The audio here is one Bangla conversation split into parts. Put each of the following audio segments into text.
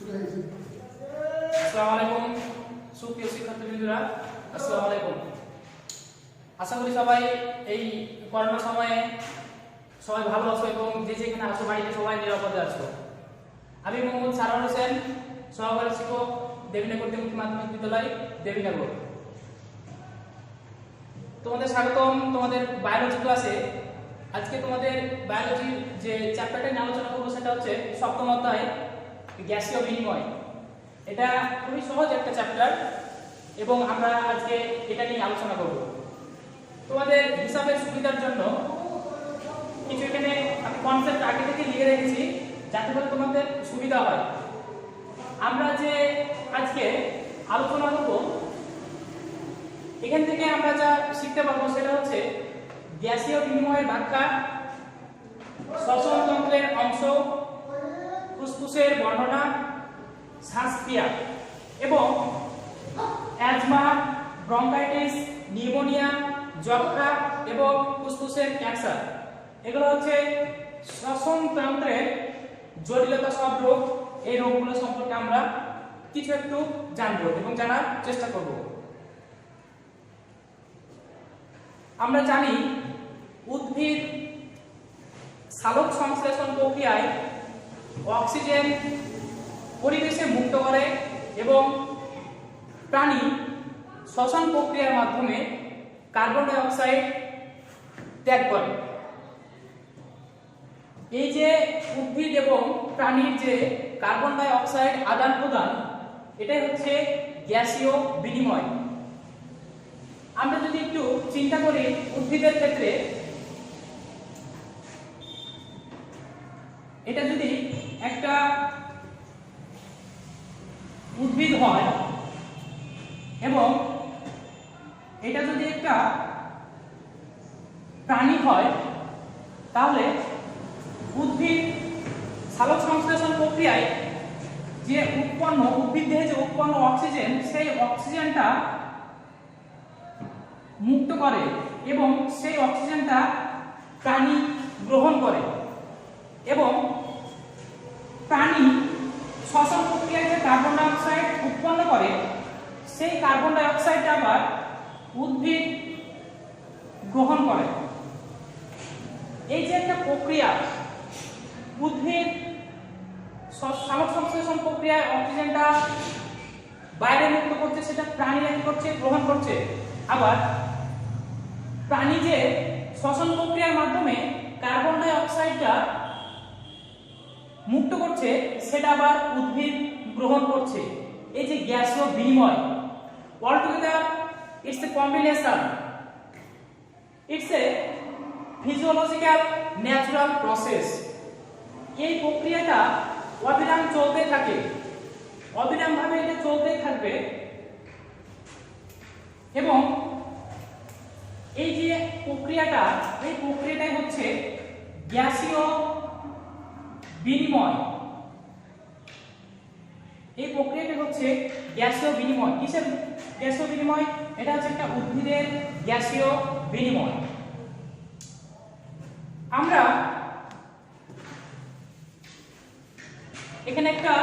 আসসালামু আলাইকুম সুপ্রিয় শিক্ষার্থীবৃন্দরা, আসসালামু আলাইকুম। আশা করি সবাই এই করোনা সময়ে সবাই ভালো আছো এবং যে যেখানে আছো বাড়িতে সবাই নিরাপদে আছো। আমি মোহাম্মদ সারোয়ার হোসেন, সহকারী শিক্ষক, দেবীনগর উচ্চ মাধ্যমিক বিদ্যালয়, দেবীনগর। তোমাদের স্বাগতম তোমাদের বায়োলজি ক্লাসে। আজকে তোমাদের বায়োলজির যে চ্যাপ্টারটা নিয়ে আলোচনা করবো সেটা হচ্ছে সপ্তম অধ্যায় গ্যাসীয় বিনিময়। এটা খুবই সহজ একটা চ্যাপ্টার এবং আমরা আজকে এটা নিয়ে আলোচনা করব। তোমাদের হিসাবের সুবিধার জন্য কিছু এখানে আমি কনসেপ্ট আগে থেকে লিখে রেখেছি যাতে করে তোমাদের সুবিধা হয়। আমরা যে আজকে আলোচনা করব এখান থেকে আমরা যা শিখতে পারবো সেটা হচ্ছে গ্যাসীয় বিনিময়ের ব্যাখ্যা, শ্বসনতন্ত্রের অংশ, ফুসফুসের বর্ণনা, শ্বাসক্রিয়া এবং অ্যাজমা, ব্রঙ্কাইটিস, নিউমোনিয়া, যক্ষ্মা এবং ফুসফুসের ক্যান্সার। এগুলো হচ্ছে শ্বসনতন্ত্রের জটিলতা সব রোগ। এই রোগগুলো সম্পর্কে আমরা কিছু একটু জানবো এবং জানার চেষ্টা করব। আমরা জানি উদ্ভিদ সালোক সংশ্লেষণ প্রক্রিয়ায় অক্সিজেন পরিবেশে মুক্ত করে এবং প্রাণী শ্বসন প্রক্রিয়ার মাধ্যমে কার্বন ডাই অক্সাইড ত্যাগ করে। এই যে উদ্ভিদ এবং প্রাণীর যে কার্বন ডাই অক্সাইড আদান প্রদান, এটাই হচ্ছে গ্যাসীয় বিনিময়। আমরা যদি একটু চিন্তা করি উদ্ভিদের ক্ষেত্রে, এটা যদি একটা উদ্ভিদ হয় এবং এটা যদি একটা প্রাণী হয়, তাহলে উদ্ভিদ সালোক সংশ্লেষণ প্রক্রিয়ায় যে উৎপন্ন উদ্ভিদ দেহে যে উৎপন্ন অক্সিজেন, সেই অক্সিজেনটা মুক্ত করে এবং সেই অক্সিজেনটা প্রাণী গ্রহণ করে এবং প্রাণী শ্বসন প্রক্রিয়ায় যে কার্বন ডাই অক্সাইড উৎপন্ন করে, সেই কার্বন ডাই অক্সাইডটা আবার উদ্ভিদ গ্রহণ করে। এই যে একটা প্রক্রিয়া, উদ্ভিদ সালোক সংশ্লেষণ প্রক্রিয়ায় অক্সিজেনটা বাইরে মুক্ত করছে, সেটা প্রাণীরা কি করছে? গ্রহণ করছে। আবার প্রাণী যে শ্বসন প্রক্রিয়ার মাধ্যমে কার্বন ডাই অক্সাইডটা মুক্ত করছে, সেটা আবার উদ্ভিদ গ্রহণ করছে। এই যে গ্যাসীয় বিনিময়, all together it's a combination, it's a physiological natural process. এই প্রক্রিয়াটা অবিরাম চলতে থাকে, অবিরামভাবে এটা চলতেই থাকবে এবং এই যে প্রক্রিয়াটা, এই প্রক্রিয়াটাই হচ্ছে গ্যাসীয় বিনিময়। এই প্রক্রিয়াটা হচ্ছে গ্যাসীয় বিনিময়। কিসের গ্যাসীয় বিনিময়? এটা হচ্ছে একটা উদ্ভিদের গ্যাসীয় বিনিময়। আমরা এখানে একটা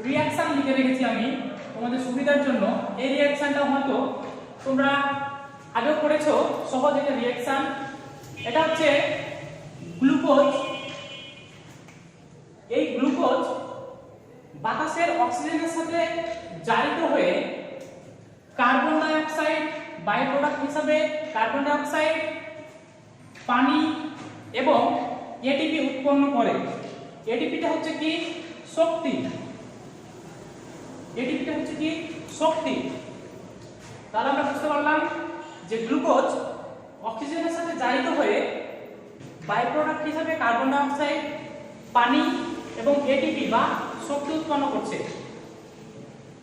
রিঅ্যাকশন লিখে রেখেছি আমি তোমাদের সুবিধার জন্য। এই রিঅ্যাকশনটা হয়তো তোমরা আগেও পড়েছো, সহজ একটা রিঅ্যাকশন। এটা হচ্ছে গ্লুকোজ। এই গ্লুকোজ বাতাসের অক্সিজেনের সাথে জারিত হয়ে carbon dioxide byproduct হিসাবে কার্বন ডাই অক্সাইড, পানি এবং এটিপি উৎপন্ন করে। এটিপিটা হচ্ছে কি? শক্তি। এটিপিটা হচ্ছে কি? শক্তি। তাহলে আমরা বুঝতে পারলাম যে গ্লুকোজ অক্সিজেনের সাথে জারিত হয়ে বাই প্রোডাক্ট হিসাবে কার্বন ডাই অক্সাইড, পানি এবং এটিপি বা শক্তি উৎপন্ন করছে।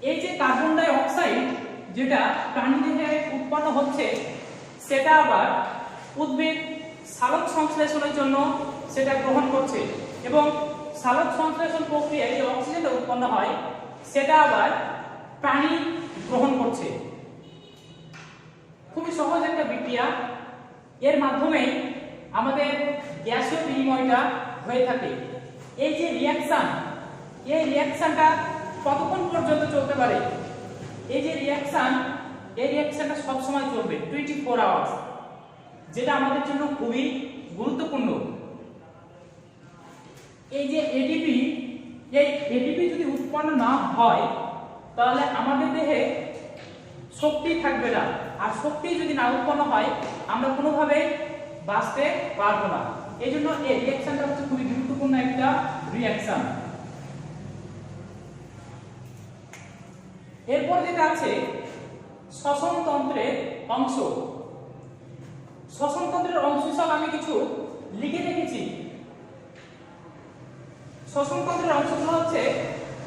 এই যে কার্বন ডাই অক্সাইড যেটা প্রাণী দেহে উৎপন্ন হচ্ছে, সেটা আবার উদ্ভিদ সালোক সংশ্লেষণের জন্য সেটা গ্রহণ করছে এবং সালোক সংশ্লেষণ প্রক্রিয়ায় যে অক্সিজেনটা উৎপন্ন হয়, সেটা আবার প্রাণী গ্রহণ করছে। খুবই সহজ একটা বিক্রিয়া। এর মাধ্যমেই আমাদের গ্যাসীয় বিনিময়টা হয়ে থাকে। এই যে রিঅ্যাকশন, এই রিঅ্যাকশনটা কতক্ষণ পর্যন্ত চলতে পারে? এই যে রিঅ্যাকশন, এই রিঅ্যাকশনটা সব সময় চলবে 24 আওয়ার্স, যেটা আমাদের জন্য খুবই গুরুত্বপূর্ণ। এই যে এটিপি, এই এটিপি যদি উৎপন্ন না হয় তাহলে আমাদের দেহে শক্তি থাকবে না, আর শক্তি যদি না উৎপন্ন হয় আমরা কোনোভাবেই বাঁচতে পারবো না। এই জন্য এই রিঅ্যাকশনটা হচ্ছে খুবই গুরুত্বপূর্ণ একটা রিঅ্যাকশন। এরপর যেটা আছে শ্বসনতন্ত্রের অংশ। শ্বসনতন্ত্রের অংশ হিসাবে আমি কিছু লিখে রেখেছি। শ্বসনতন্ত্রের অংশগুলো হচ্ছে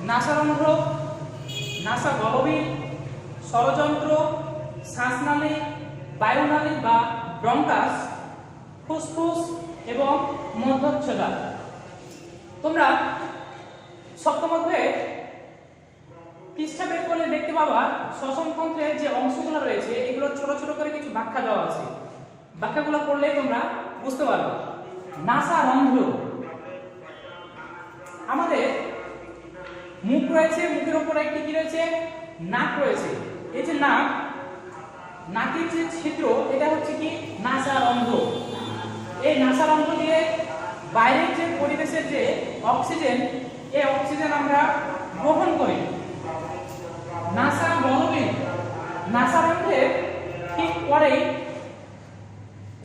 নাসারন্ধ্র, নাসাগহ্বর, স্বরযন্ত্র, শ্বাসনালী, বায়ুনালী বা ব্রঙ্কাস, ফুসফুস এবং মধ্যচ্ছদা। তোমরা সপ্তম অধ্যায়ে পৃষ্ঠা বের করলে দেখতে পাবা শ্বসনতন্ত্রের যে অংশগুলো রয়েছে এগুলো ছোট ছোট করে কিছু ব্যাখ্যা দেওয়া আছে। ব্যাখ্যাগুলো পড়লে তোমরা বুঝতে পারবে। নাসারন্ধ্র, আমাদের মুখ রয়েছে, মুখের উপরে একটি কি রয়েছে? নাক রয়েছে। এই যে নাক, নাকের যে ছিদ্র এটা হচ্ছে কি? নাসারন্ধ্র। এই নাসারন্ধ্র দিয়ে বাইরের যে পরিবেশের যে অক্সিজেন, এই অক্সিজেন আমরা গ্রহণ করি। নাসাগহ্বর, নাসারন্ধ্রের ঠিক পরেই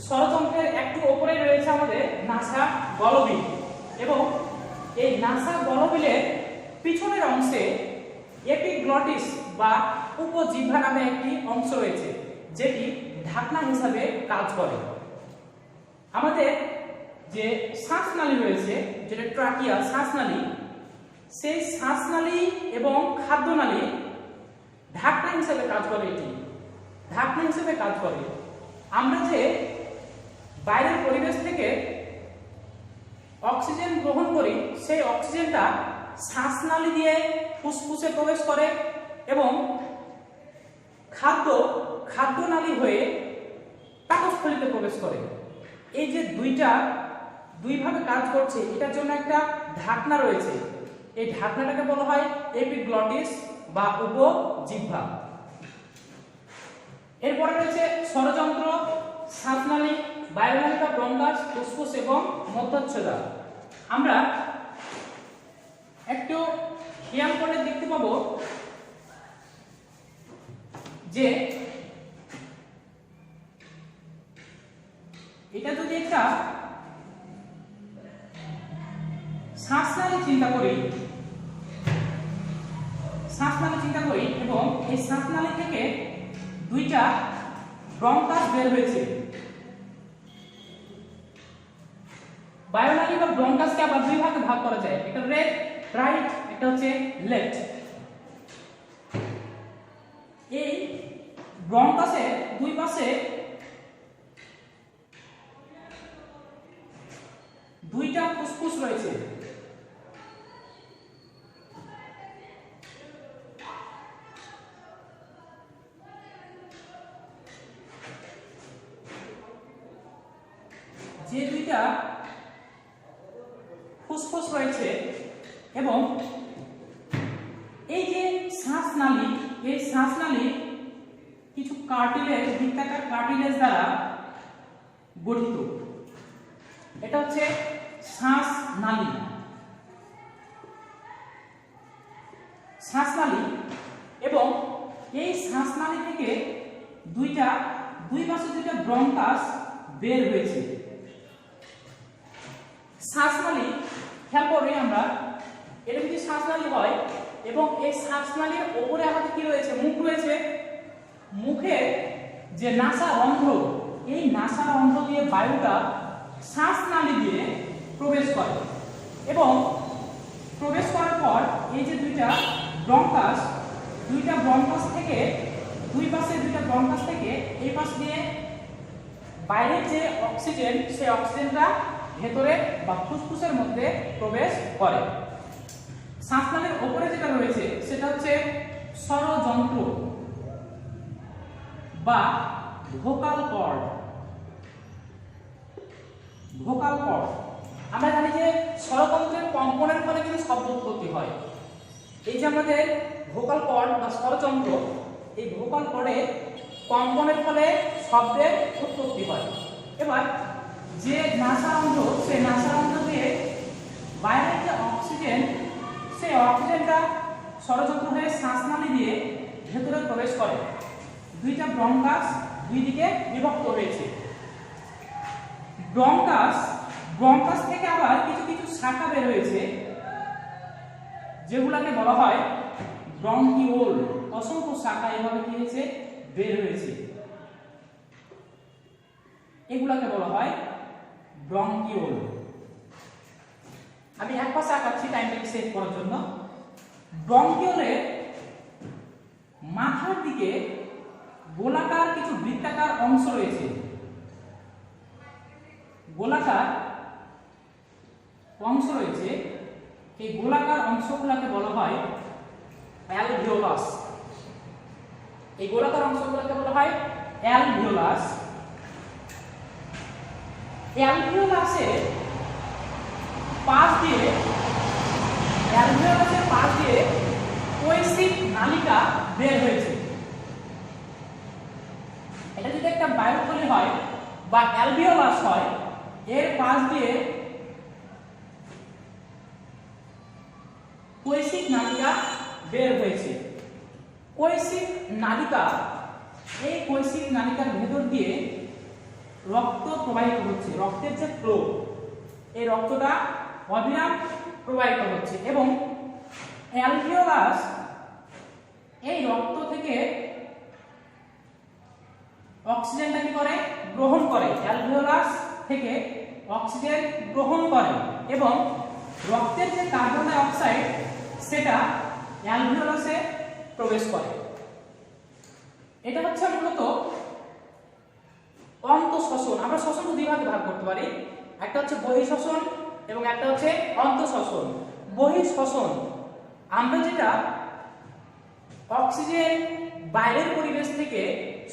স্বরযন্ত্রের একটু উপরে রয়েছে আমাদের নাসাগহ্বর, এবং এই নাসাগহ্বরের পিছনের অংশে এপিগ্লটিস বা উপজিহ্বা নামে একটি অংশ রয়েছে, যেটি ঢাকনা হিসাবে কাজ করে। আমাদের যে শ্বাসনালী রয়েছে, যেটা ট্রাকিয়া শ্বাসনালী, সেই শ্বাসনালী এবং খাদ্যনালী ঢাকনা হিসেবে কাজ করে। এটি ঢাকনা হিসেবে কাজ করে। আমরা যে বাইরের পরিবেশ থেকে অক্সিজেন গ্রহণ করি সেই অক্সিজেনটা শ্বাসনালী দিয়ে ফুসফুসে প্রবেশ করে এবং খাদ্যনালী হয়ে পাকস্থলীতে প্রবেশ করে। এই যে দুইভাবে কাজ করছে, এটার জন্য একটা ঢাকনা রয়েছে। এই ঢাকনাটাকে বলা হয় এপিগ্লটিস বা উপজিহ্বা। এরপরে রয়েছে স্বরযন্ত্র, শ্বাসনালী, বায়ুনালী বা ব্রঙ্কাস, ফুসফুস এবং মধ্যচ্ছদা। আমরা একটু খেয়াল করে দেখতে পাবো যে এটা যদি একটা শ্বাসনালী চিন্তা করি এবং এই শ্বাসনালী থেকে দুইটা ব্রঙ্কাস বের হয়েছে। বায়ুনালী বা ব্রঙ্কাসকে আবার দুই ভাগে ভাগ করা যায়, একটা রাইট, একটা হচ্ছে লেফট। এই ব্রঙ্কাসের দুই পাশে দুইটা ফুসফুস রয়েছে। যে দুইটা ফুসফুস রয়েছে এবং এই যে শ্বাসনালী, এই শ্বাসনালী কিছু কার্টিলেজ, বৃত্তাকার কার্টিলেজ দ্বারা গঠিত। এটা হচ্ছে শ্বাসনালী। এবং এই শ্বাসনালী থেকে দুই পাশে দুইটা ব্রঙ্কাস বের হয়েছে। শ্বাসনালী খেয়াল করি আমরা, এটা যদি শ্বাসনালী হয় এবং এই শ্বাসনালীর উপরে আমাদের কি রয়েছে? মুখ রয়েছে। মুখে যে নাসারন্ধ্র, এই নাসারন্ধ্র দিয়ে বায়ুটা শ্বাসনালী দিয়ে প্রবেশ করে এবং প্রবেশ করার পর এই যে দুইটা ব্রঙ্কাস থেকে দুই পাশে দুইটা ব্রঙ্কাস থেকে এই পাশ দিয়ে বাইরের যে অক্সিজেন, সেই অক্সিজেনটা ভেতরে বা ফুসফুসের মধ্যে প্রবেশ করে। শ্বাসনালীর উপরে যেটা রয়েছে সেটা হচ্ছে স্বরযন্ত্র বা ভোকাল কর্ড। আমরা জানি যে স্বরতন্ত্রের কম্পনের ফলে কিন্তু শব্দ উৎপত্তি হয়। এই যে আমাদের ভোকাল কর্ড বা স্বরযন্ত্র, এই ভোকাল কর্ডে কম্পনের ফলে শব্দের উৎপত্তি হয়। এবার যে নাসারন্ধ্র, সেই নাসারন্ধ্র দিয়ে বাইরের যে অক্সিজেন, সেই অক্সিজেনটা স্বরযন্ত্র হয়ে শ্বাসনালী দিয়ে ভেতরে প্রবেশ করে। দুইটা ব্রঙ্কাস দুই দিকে বিভক্ত হয়েছে। ব্রঙ্কাস থেকে আবার কিছু কিছু শাখা বের হয়েছে, যেগুলোকে বলা হয় ব্রঙ্কিওল। অসংখ্য শাখা এভাবে কি হয়েছে, বের হয়েছে, এগুলাকে বলা হয় ব্রঙ্কিওল। আমি এক পাশে আঁকাচ্ছি টাইমটাকে সেভ করার জন্য। ব্রঙ্কিওলের মাথার দিকে গোলাকার কিছু বৃত্তাকার অংশ রয়েছে। গোলাকার অংশ রয়েছে, এই গোলাকার অংশগুলোকে বলা হয় অ্যালভিওলাস। এই গোলাকার অংশগুলোকে বলা হয় অ্যালভিওলাস। অ্যালভিওলাসের পাশ দিয়ে কৈশিক নালিকা বের হয়েছে। এটা যদি একটা বায়ুথলি হয় বা অ্যালভিওলাস হয়, এর পাশ দিয়ে কৈশিক নালিকা বের হয়েছে। কৈশিক নালিকা, এই কৈশিক নালিকার ভেতর দিয়ে রক্ত প্রবাহিত হচ্ছে। রক্তের যে ফ্লো, এই রক্তটা অবিরাম প্রবাহিত হচ্ছে এবং অ্যালভিওলাস এই রক্ত থেকে অক্সিজেনটা কি করে, গ্রহণ করে। অ্যালভিওলাস থেকে অক্সিজেন গ্রহণ করে এবং রক্তের যে কার্বন ডাই অক্সাইড, সেটা অ্যালভিওলাসে প্রবেশ করে। এটা হচ্ছে মূলত অন্তঃশ্বসন। আমরা শ্বসনকে দুই ভাগে ভাগ করতে পারি, একটা হচ্ছে বহিঃশ্বসন এবং একটা হচ্ছে অন্তঃশ্বসন। বহিঃশ্বসন আমরা যেটা অক্সিজেন বাইরের পরিবেশ থেকে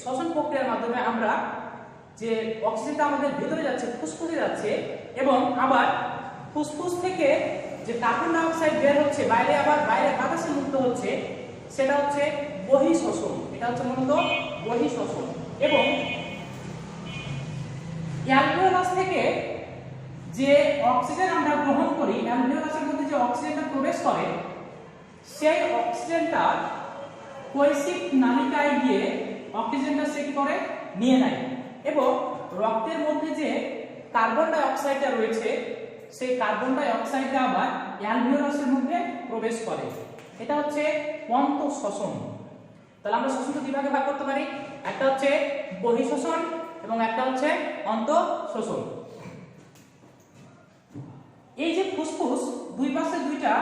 শ্বসন প্রক্রিয়ার মাধ্যমে আমরা যে অক্সিজেনটা আমাদের ভিতরে যাচ্ছে, ফুসফুসে যাচ্ছে, এবং আবার ফুসফুস থেকে যে কার্বন ডাই অক্সাইড বের হচ্ছে বাইরে, আবার বাইরে বাতাসে মুক্ত হচ্ছে, সেটা হচ্ছে বহিঃশ্বসন। এটা হচ্ছে মূলত বহিঃশ্বসন। এবং অ্যালভিওলাস থেকে যে অক্সিজেন আমরা গ্রহণ করি, অ্যালভিওলাসের মধ্যে যে অক্সিজেনটা প্রবেশ করে, সেই অক্সিজেনটা কৈশিক নালিকায় গিয়ে অক্সিজেনটা সে কি করে, নিয়ে নেয় এবং রক্তের মধ্যে যে কার্বন ডাই অক্সাইডটা রয়েছে, সেই কার্বন ডাই অক্সাইডটা আবার অ্যালভিওলাসের মধ্যে প্রবেশ করে। এটা হচ্ছে অন্তঃশ্বসন। তাহলে আমরা শ্বসনকে দুই ভাগে ভাগ করতে পারি, একটা হচ্ছে বহিঃশ্বসন এবং একটা হচ্ছে অন্তঃশ্বসন। এই যে ফুসফুস, দুই পাশে দুইটা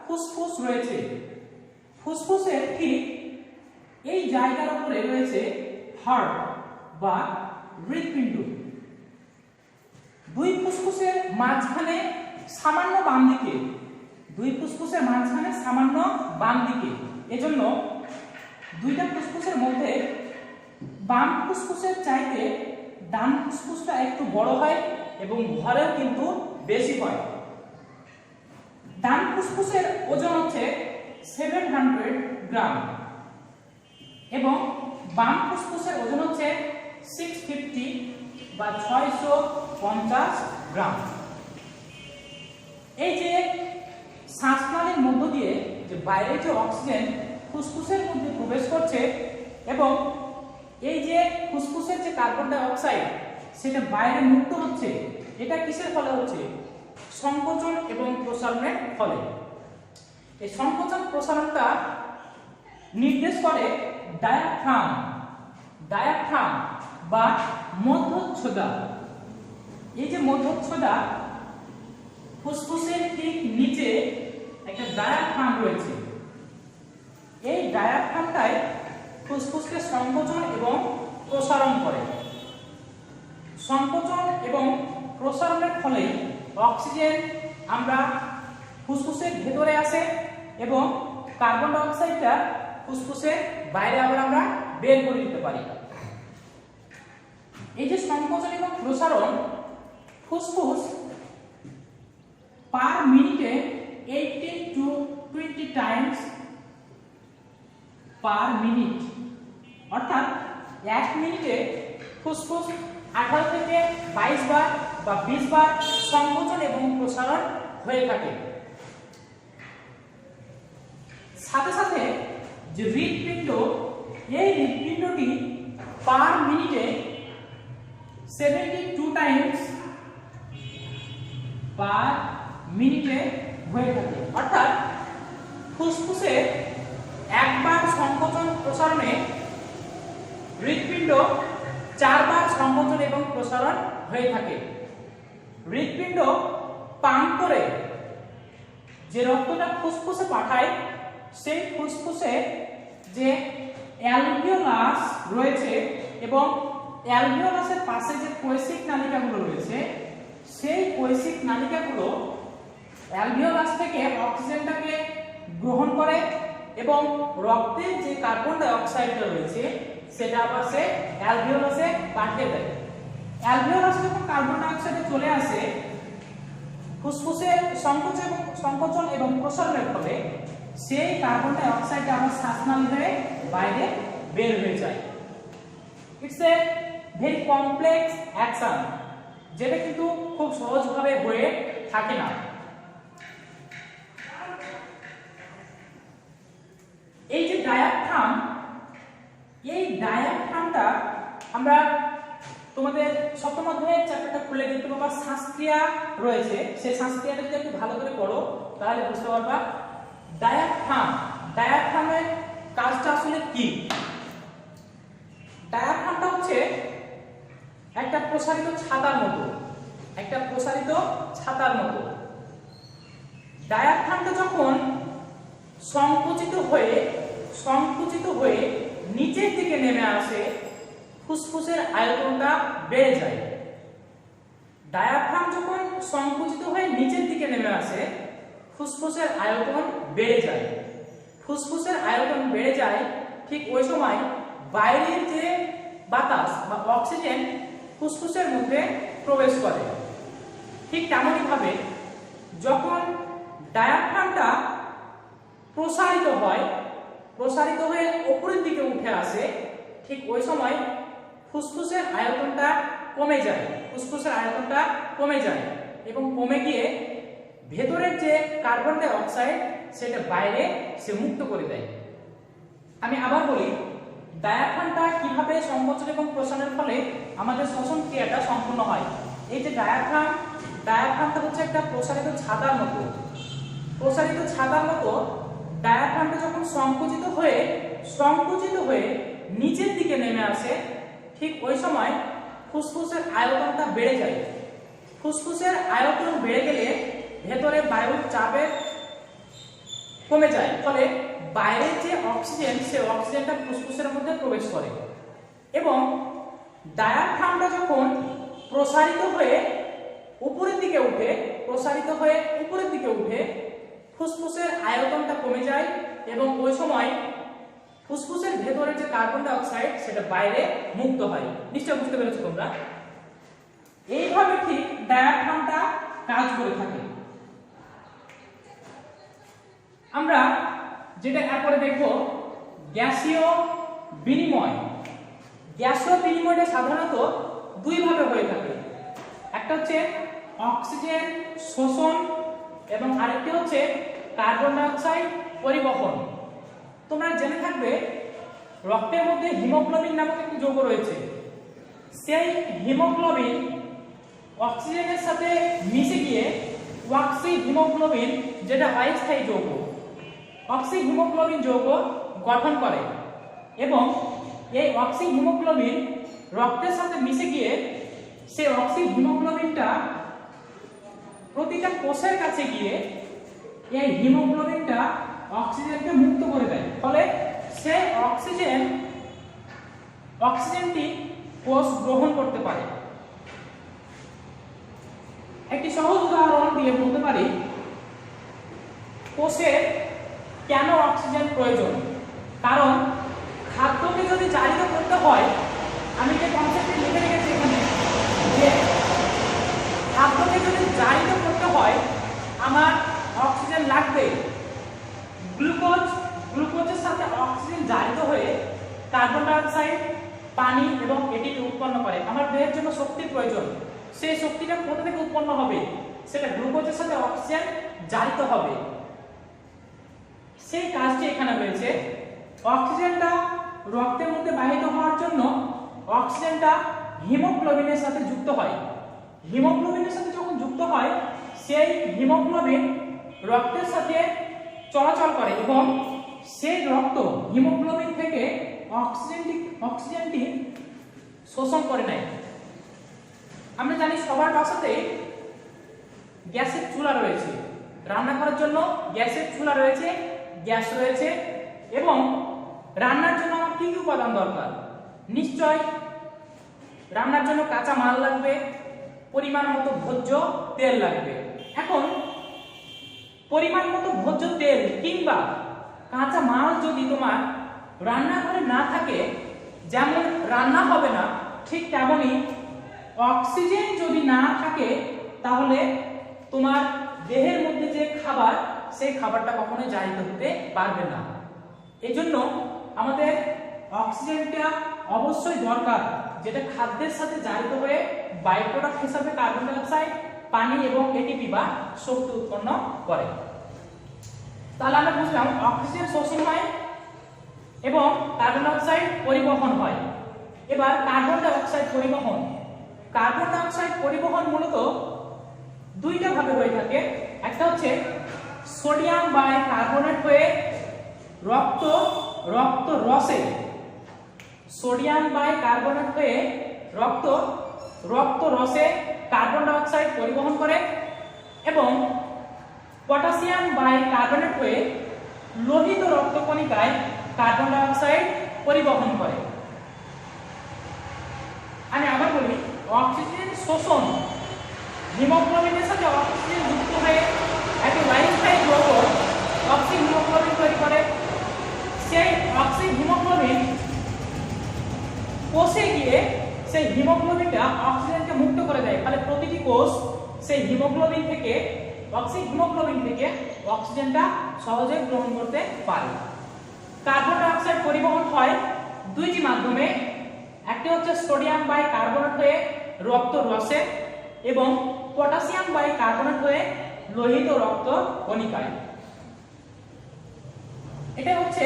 ফুসফুস রয়েছে। ফুসফুসের ঠিক এই জায়গার উপরে রয়েছে হার্ট বা হৃৎপিণ্ড। দুই ফুসফুসের মাঝখানে সামান্য বাম দিকে, দুই ফুসফুসের মাঝখানে সামান্য বাম দিকে, এজন্য দুইটা ফুসফুসের মধ্যে বাম ফুসফুসের চাইতে ডান ফুসফুসটা একটু বড় হয় এবং ভরেও কিন্তু বেশি হয়। ডান ফুসফুসের ওজন হচ্ছে 700 গ্রাম এবং বাম ফুসফুসের ওজন হচ্ছে 650 বা 650 গ্রাম। এই যে শ্বাসনালীর মধ্য দিয়ে যে বাইরে যে অক্সিজেন ফুসফুসের মধ্যে প্রবেশ করছে এবং এই যে ফুসফুসের যে কার্বন ডাই অক্সাইড সেটা বাইরে মুক্ত হচ্ছে, এটা কিসের ফলে হচ্ছে? সংকোচন এবং প্রসারণের ফলে। এই সংকোচন প্রসারণটা নির্দেশ করে ডায়াফ্রাম। ডায়াফ্রাম বা মধ্যচ্ছদা। এই যে মধ্যচ্ছদা, ফুসফুসের ঠিক নিচে একটা ডায়াফ্রাম রয়েছে। এই ডায়াফ্রামটাই ফুসফুসকে সংকোচন এবং প্রসারণ করে। সংকোচন এবং প্রসারণের ফলে অক্সিজেন আমরা ফুসফুসের ভেতরে আসে এবং কার্বন ডাই অক্সাইডটা ফুসফুসের বাইরে আবার আমরা বের করে দিতে পারি। এই যে সংকোচন এবং প্রসারণ, ফুসফুস পার মিনিটে 18 to 20 টাইমস পার মিনিট, অর্থাৎ 1 মিনিটে ফুসফুস 18 থেকে 22 বার বা 20 বার সংকোচন এবং প্রসারণ হয়ে থাকে। সাথে সাথে যে হৃৎপিণ্ড, এই হৃৎপিণ্ডটি পার মিনিটে 72 টাইমস পার মিনিটে হয়ে থাকে, অর্থাৎ ফুসফুসে একবার সংকোচন প্রসারণে হৃৎপিণ্ড 4 বার সংকোচন এবং প্রসারণ হয়ে থাকে। হৃৎপিণ্ড পাম্প করে যে রক্তটা ফুসফুসে পাঠায়, সেই ফুসফুসে যে অ্যালভিওলাস রয়েছে এবং অ্যালভিওলাসের পাশে যে কৈশিক নালিকাগুলো রয়েছে, সেই কৈশিক নালিকাগুলো অ্যালভিওলাস থেকে অক্সিজেনটাকে গ্রহণ করে এবং রক্তের যে কার্বন ডাই অক্সাইডটা রয়েছে সেটা আবার সে অ্যালভিওলাসে পাঠিয়ে দেয়। অ্যালভিওলাসে যখন কার্বন ডাই অক্সাইড চলে আসে, ফুসফুসের সংকোচন এবং প্রসারণের ফলে সেই কার্বন ডাই অক্সাইডটা আমার শ্বাসনালী হয়ে বাইরে বের হয়ে যায়। It's a very complex action, যেটা কিন্তু খুব সহজভাবে হয়ে থাকে না। এই যে ডায়াফ্রাম, এই ডায়াফ্রামটা আমরা তোমাদের সপ্তম অধ্যায়ের চ্যাপ্টারটা খুলে দেখতে পাবা, শ্বাসক্রিয়া রয়েছে। সেই শ্বাসক্রিয়াটা যদি একটু ভালো করে পড়ো তাহলে বুঝতে পারবা ডায়াফ্রামের কাজটা আসলে কি। ডায়াফ্রামটা হচ্ছে একটা প্রসারিত ছাতার মতো, ডায়াফ্রামটা যখন সংকুচিত হয়ে নিচের দিকে নেমে আসে, ফুসফুসের আয়তনটা বেড়ে যায়। ডায়াফ্রাম যখন সংকুচিত হয়ে নিচের দিকে নেমে আসে, ফুসফুসের আয়তন বেড়ে যায়। ফুসফুসের আয়তন বেড়ে যায়, ঠিক ওই সময় বাইরের যে বাতাস বা অক্সিজেন ফুসফুসের মধ্যে প্রবেশ করে। ঠিক তেমনই ভাবে যখন ডায়াফ্রামটা প্রসারিত হয়ে উপরের দিকে উঠে আসে, ঠিক ওই সময় ফুসফুসের আয়তনটা কমে যায় এবং কমে গিয়ে ভেতরের যে কার্বন ডাই অক্সাইড সেটা বাইরে সে মুক্ত করে দেয়। আমি আবার বলি, ডায়াফ্রামটা কিভাবে সংকোচন এবং প্রসারণের ফলে আমাদের শ্বসন ক্রিয়াটা সম্পূর্ণ হয়। এই যে ডায়াফ্রামটা হচ্ছে একটা প্রসারিত ছাতার মতো। ডায়াফ্রামটা যখন সংকুচিত হয়ে নিচের দিকে নেমে আসে, ঠিক ওই সময় ফুসফুসের আয়তনটা বেড়ে যায়। ফুসফুসের আয়তন বেড়ে গেলে ভেতরে বায়ুর চাপে কমে যায়, ফলে বাইরের যে অক্সিজেন, সে অক্সিজেনটা ফুসফুসের মধ্যে প্রবেশ করে এবং ডায়াফ্রামটা যখন প্রসারিত হয়ে উপরের দিকে উঠে ফুসফুসের আয়তনটা কমে যায় এবং ওই সময় ফুসফুসের ভেতরে যে কার্বন ডাই অক্সাইড সেটা বাইরে মুক্ত হয়। নিশ্চয় বুঝতে পেরেছো তোমরা? এইভাবে ঠিক ডায়াফ্রামটা কাজ করে থাকে। আমরা যেটা এরপরে দেখব, গ্যাসীয় বিনিময়টা সাধারণত দুই ভাবে হয়ে থাকে। একটা হচ্ছে অক্সিজেন শোষণ এবং আরেকটি হচ্ছে কার্বন ডাই অক্সাইড পরিবহন। তোমরা জেনে থাকবে রক্তের মধ্যে হিমোগ্লোবিন নামক একটি যৌগ রয়েছে। সেই হিমোগ্লোবিন অক্সিজেনের সাথে মিশে গিয়ে অক্সিহিমোগ্লোবিন, যেটা অস্থায়ী যৌগ, অক্সিহিমোগ্লোবিন যৌগ গঠন করে এবং এই অক্সিহিমোগ্লোবিন রক্তের সাথে মিশে গিয়ে সেই অক্সিহিমোগ্লোবিনটা প্রতিটা কোষের কাছে গিয়ে এই হিমোগ্লোবিনটা অক্সিজেনকে মুক্ত করে দেয়, ফলে সেই অক্সিজেনটি কোষ গ্রহণ করতে পারে। একটি সহজ উদাহরণ দিয়ে বলতে পারি, কোষে কেন অক্সিজেন প্রয়োজন। কারণ খাদ্যকে যদি জারিত করতে হয়, আমি যে কনসেপ্টটি লিখে রেখেছি এখানে, যে খাদ্যকে যদি জারিত করতে হয় আমার অক্সিজেন লাগবে। গ্লুকোজ গ্লুকোজের সাথে অক্সিজেন জারিত হয়ে কার্বন ডাই অক্সাইড, পানি এবং এটিপি উৎপন্ন করে। আমার দেহের জন্য শক্তির প্রয়োজন, সেই শক্তিটা কোথা থেকে উৎপন্ন হবে? সেটা গ্লুকোজের সাথে অক্সিজেন জারিত হবে। সেই কাজটি এখানে রয়েছে। অক্সিজেনটা রক্তের মধ্যে বাহিত হওয়ার জন্য অক্সিজেনটা হিমোগ্লোবিনের সাথে যুক্ত হয়। হিমোগ্লোবিনের সাথে যখন যুক্ত হয়, সেই হিমোগ্লোবিন রক্তের সাথে চলাচল করে এবং সেই রক্ত হিমোগ্লোবিন থেকে অক্সিজেনটি শোষণ করে নেয়। আমরা জানি সবার বাসাতে গ্যাসের চুলা রয়েছে, রান্না করার জন্য গ্যাসের চুলা রয়েছে, গ্যাস রয়েছে। এবং রান্নার জন্য আমার কি কি উপাদান দরকার? নিশ্চয় রান্নার জন্য কাঁচা মাল লাগবে, পরিমাণ মতো ভোজ্য তেল লাগবে। এখন পরিমাণ মতো ভোজ্য তেল কিংবা কাঁচা মাল যদি তোমার রান্নাঘরে না থাকে, যেমন রান্না হবে না, ঠিক তেমনই অক্সিজেন যদি না থাকে তাহলে তোমার দেহের মধ্যে যে খাবার, সেই খাবারটা কখনোই জারিত হতে পারবে না। এজন্য আমাদের অক্সিজেনটা অবশ্যই দরকার, যেটা খাদ্যের সাথে জারিত হয়ে বাই প্রোডাক্ট হিসাবে কার্বন ডাই অক্সাইড, পানি এবং এটিপি বা শক্তি উৎপন্ন করে। তাহলে আমরা বুঝলাম অক্সিজেন শোষণ হয় এবং কার্বন ডাই অক্সাইড পরিবহন হয়। এবার কার্বন ডাই অক্সাইড পরিবহন। কার্বন ডাই অক্সাইড পরিবহন মূলত দুইটা ভাবে হয়ে থাকে। একটা হচ্ছে সোডিয়াম বাইকার্বনেট হয়ে রক্ত রসে, সোডিয়াম বাইকার্বনেট হয়ে রক্ত রসে কার্বন ডাই অক্সাইড পরিবহন করে এবং পটাশিয়াম বাইকার্বনেট হয়ে লোহিত রক্তকণিকায় কার্বন ডাই অক্সাইড পরিবহন করে। আমি আবার বলি, অক্সিজেন শোষণ, হিমোগ্লোবিনের সাথে অক্সিজেন যুক্ত হয়ে একটি লাইফস্টাইল যৌগ অক্সিজেন হিমোগ্লোবিন তৈরি করে। সেই অক্সিজেন হিমোগ্লোবিন কোষে গিয়ে সেই হিমোগ্লোবিনটা অক্সিজেনকে মুক্ত করে দেয়। ফলে প্রতিটি কোষ সেই হিমোগ্লোবিন থেকে অক্সিজেনটা সহজে গ্রহণ করতে পারে। কার্বন ডাই অক্সাইড পরিবহন হয় দুইটি মাধ্যমে। একটি হচ্ছে সোডিয়াম বাইকার্বনেট হয়ে রক্ত রসে এবং পটাশিয়াম বাইকার্বনেট হয়ে লোহিত রক্ত কণিকায়। এটা হচ্ছে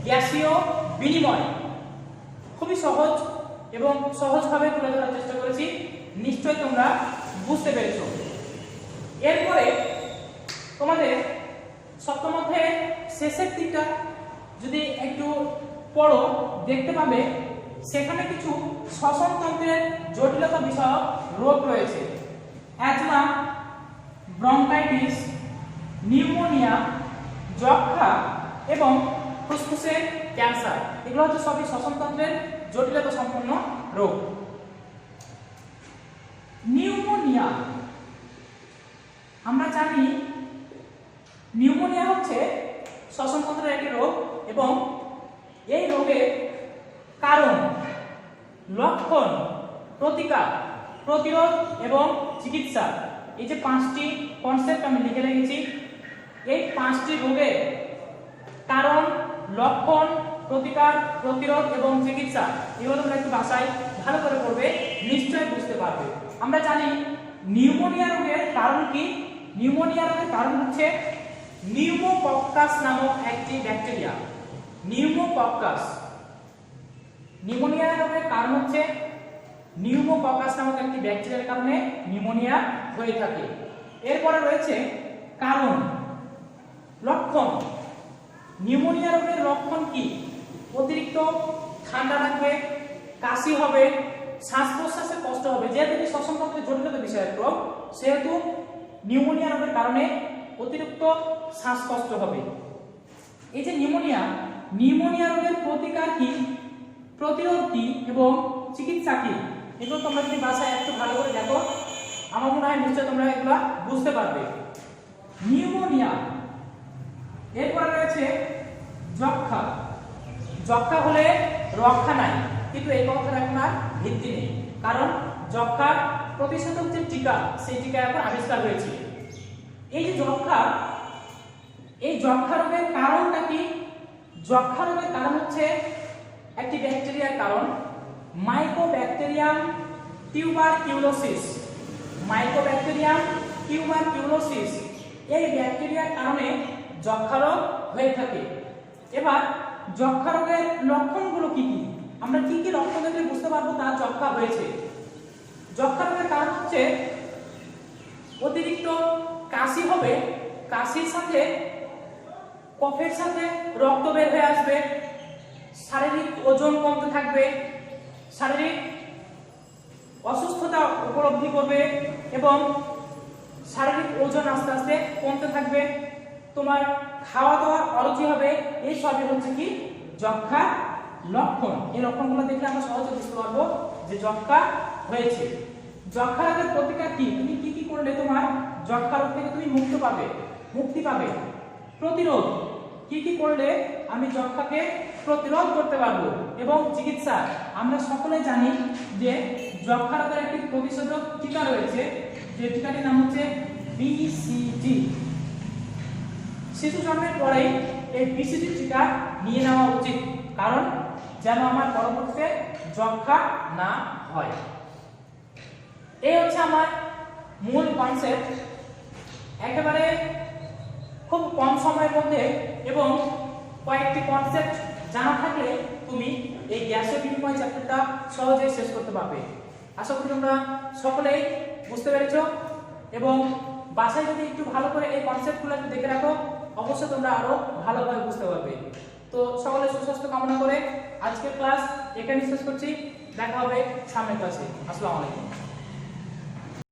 গ্যাসীয় বিনিময়। খুবই সহজ এবং সহজভাবে তুলে ধরার চেষ্টা করেছি, নিশ্চয়ই তোমরা বুঝতে পেরেছো। এরপরে তোমাদের সপ্তম অধ্যায়ের শেষের দিকটা যদি একটু পড়ো, দেখতে পাবে সেখানে কিছু শ্বসনতন্ত্রের জটিলতা বিষয়ক রোগ রয়েছে। অ্যাজমা, ব্রঙ্কাইটিস, নিউমোনিয়া, যক্ষ্মা এবং ফুসফুসের ক্যান্সার। এগুলো হচ্ছে সবই শ্বসনতন্ত্রের জটিলতা সম্পন্ন রোগ। নিউমোনিয়া, আমরা জানি নিউমোনিয়া হচ্ছে শ্বসনতন্ত্রের একটি রোগ এবং এই রোগের কারণ, লক্ষণ, প্রতিকার, প্রতিরোধ এবং চিকিৎসা, এই যে পাঁচটি কনসেপ্ট আমি লিখে রেখেছি, এই পাঁচটি রোগের কারণ, লক্ষণ, প্রতিকার, প্রতিরোধ এবং চিকিৎসা, এগুলো তোমরা একটু ভাষায় ভালো করে পড়বে, নিশ্চয়ই বুঝতে পারবে। আমরা জানি নিউমোনিয়া রোগের কারণ কি? নিউমোনিয়া রোগের কারণ হচ্ছে নিউমোকক্কাস নামক একটি ব্যাকটেরিয়া। নিউমোকক্কাস, নিউমোনিয়া রোগের কারণ হচ্ছে নিউমোকক্কাস নামক একটি ব্যাকটেরিয়ার কারণে নিউমোনিয়া হয়ে থাকে। এরপরে রয়েছে কারণ, লক্ষণ। নিউমোনিয়া রোগের লক্ষণ কি? অতিরিক্ত ঠান্ডা লাগবে, কাশি হবে, শ্বাস প্রশ্বাসে কষ্ট হবে। যেহেতু এটি শ্বসনতন্ত্রের জটিলতা বিষয়ের রোগ, সেহেতু নিউমোনিয়া রোগের কারণে অতিরিক্ত শ্বাসকষ্ট হবে। এই যে নিউমোনিয়া রোগের প্রতিকার কি, প্রতিরোধ কি এবং চিকিৎসা কি, এগুলো তোমরা যদি বাসায় একটু ভালো করে দেখো, আমার মনে হয় নিশ্চয় তোমরা এগুলো বুঝতে পারবে। নিউমোনিয়া। এরপরে রয়েছে যক্ষ্মা। যক্ষ্মা হলে রক্ষা নাই, কিন্তু এই কথার এখন আর ভিত্তি নেই, কারণ যক্ষ্মার প্রতিষেধক যে টিকা, সেই টিকা এখন আবিষ্কার হয়েছে। এই যে যক্ষ্মা, এই যক্ষ্মা রোগের কারণটা কি? যক্ষ্মা রোগের কারণ হচ্ছে একটি ব্যাকটেরিয়ার কারণ, মাইকোব্যাকটেরিয়াম টিউবারকিউলোসিস। মাইকোব্যাকটেরিয়াম টিউবারকিউলোসিস এই ব্যাকটেরিয়ার কারণে যক্ষ্মা রোগ হয়ে থাকে। এবার যক্ষ্মা রোগের লক্ষণগুলো কি কি, আমরা কি কি লক্ষণ দেখলে বুঝতে পারবো তার যক্ষ্মা হয়েছে। যক্ষ্মা রোগের কারণ হচ্ছে অতিরিক্ত কাশি হবে, কাশির সাথে কফের সাথে রক্ত বের হয়ে আসবে, শারীরিক ওজন কমতে থাকবে, শারীরিক অসুস্থতা উপলব্ধি করবে এবং শারীরিক ওজন আস্তে আস্তে কমতে থাকবে, তোমার খাওয়া দাওয়ার অরুচি হবে। এই সবই হচ্ছে কি যক্ষ্মার লক্ষণ। এই লক্ষণগুলো দেখলে আমরা সহজে বুঝতে পারবো যে যক্ষ্মা হয়েছে। যক্ষ্মা রোগের প্রতিকার কি, তুমি কি কি করলে তোমার যক্ষ্মা রোগ থেকে তুমি মুক্তি পাবে। প্রতিরোধ, কি কি করলে আমি যক্ষ্মাকে প্রতিরোধ করতে পারবো। এবং চিকিৎসা, আমরা সকলে জানি যে যক্ষ্মা রোগের একটি প্রতিষেধক টিকা রয়েছে, যে টিকাটির নাম হচ্ছে বিসিজি। শিশু জন্মের পরেই এই বিসিজি টিকা নিয়ে নেওয়া উচিত, কারণ যেন আমার পরবর্তীতে যক্ষ্মা না হয়। এই হচ্ছে আমার মূল কনসেপ্ট। একেবারে খুব কম সময়ের মধ্যে এবং কয়েকটি কনসেপ্ট জানা থাকলে তুমি এই গ্যাসের বিনিময় চ্যাপ্টারটা সহজেই শেষ করতে পারবে। আশা করি তোমরা সকলেই বুঝতে পেরেছো এবং বাসায় যদি একটু ভালো করে এই কনসেপ্টগুলো একটু দেখে রাখো, অবশ্যই তোমরা আরো ভালোভাবে বুঝতে পারবে। তো সকলে সুস্বাস্থ্য কামনা করে আজকের ক্লাস এখানে শেষ করছি। দেখা হবে সামনের ক্লাসে। আসসালামু আলাইকুম।